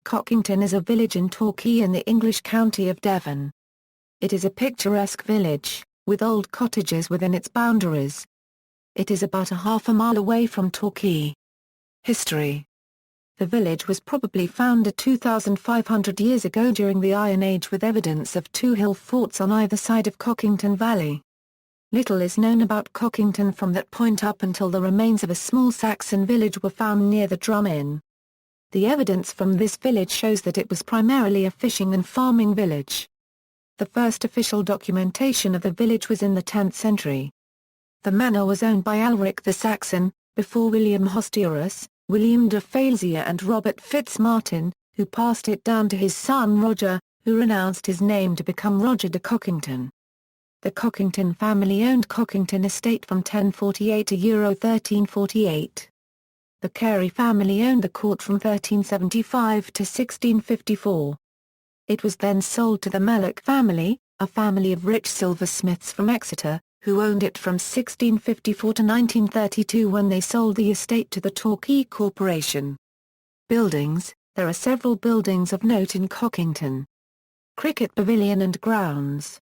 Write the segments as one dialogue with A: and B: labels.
A: Cockington is a village in Torquay in the English county of Devon. It is a picturesque village, with old cottages within its boundaries. It is about a half a mile away from Torquay. History. The village was probably founded 2,500 years ago during the Iron Age with evidence of two hill forts on either side of Cockington Valley. Little is known about Cockington from that point up until the remains of a small Saxon village were found near the Drum Inn. The evidence from this village shows that it was primarily a fishing and farming village. The first official documentation of the village was in the 10th century. The manor was owned by Alric the Saxon, before William Hosturus, William de Falzia and Robert Fitzmartin, who passed it down to his son Roger, who renounced his name to become Roger de Cockington. The Cockington family owned Cockington estate from 1048 to €1348. The Carey family owned the court from 1375 to 1654. It was then sold to the Mellock family, a family of rich silversmiths from Exeter, who owned it from 1654 to 1932 when they sold the estate to the Torquay Corporation. Buildings. There are several buildings of note in Cockington. Cricket Pavilion and Grounds.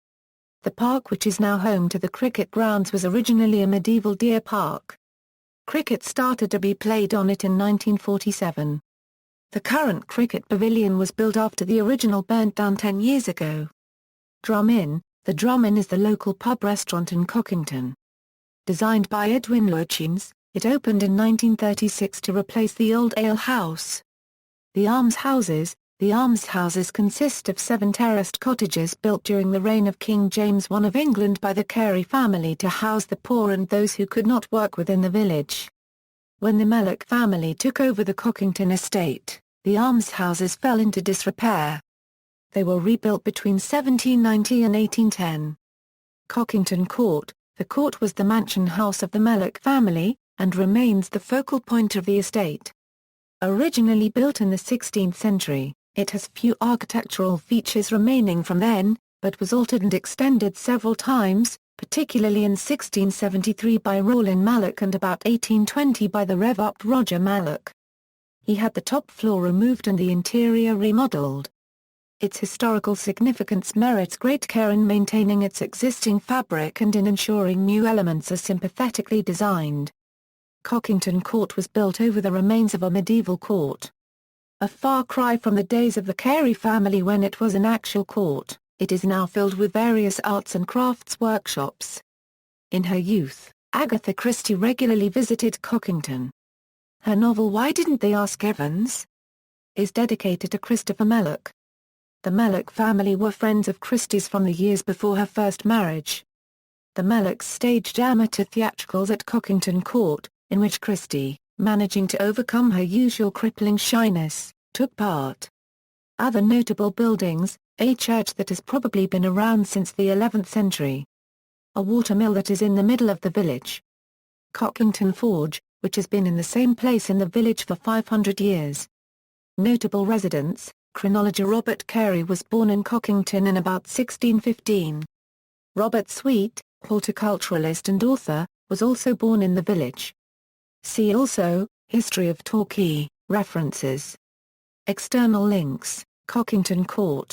A: The park, which is now home to the cricket grounds, was originally a medieval deer park. Cricket started to be played on it in 1947. The current cricket pavilion was built after the original burnt down 10 years ago. Drum Inn. The Drum Inn is the local pub restaurant in Cockington. Designed by Edwin Lutyens, it opened in 1936 to replace the old ale house. The Almshouses. The almshouses consist of 7 terraced cottages built during the reign of King James I of England by the Carey family to house the poor and those who could not work within the village. When the Mellock family took over the Cockington estate, the almshouses fell into disrepair. They were rebuilt between 1790 and 1810. Cockington Court. The court was the mansion house of the Mellock family, and remains the focal point of the estate. Originally built in the 16th century, it has few architectural features remaining from then, but was altered and extended several times, particularly in 1673 by Rowland Mallock and about 1820 by the Rev. Roger Mallock. He had the top floor removed and the interior remodelled. Its historical significance merits great care in maintaining its existing fabric and in ensuring new elements are sympathetically designed. Cockington Court was built over the remains of a medieval court. A far cry from the days of the Carey family when it was an actual court, it is now filled with various arts and crafts workshops. In her youth, Agatha Christie regularly visited Cockington. Her novel Why Didn't They Ask Evans? Is dedicated to Christopher Mellock. The Mellock family were friends of Christie's from the years before her first marriage. The Mellocks staged amateur theatricals at Cockington Court, in which Christie, managing to overcome her usual crippling shyness, took part. Other notable buildings: a church that has probably been around since the 11th century. A watermill that is in the middle of the village. Cockington Forge, which has been in the same place in the village for 500 years. Notable residents: chronologer Robert Carey was born in Cockington in about 1615. Robert Sweet, horticulturalist and author, was also born in the village. See also, History of Torquay, references. External links: Cockington Court.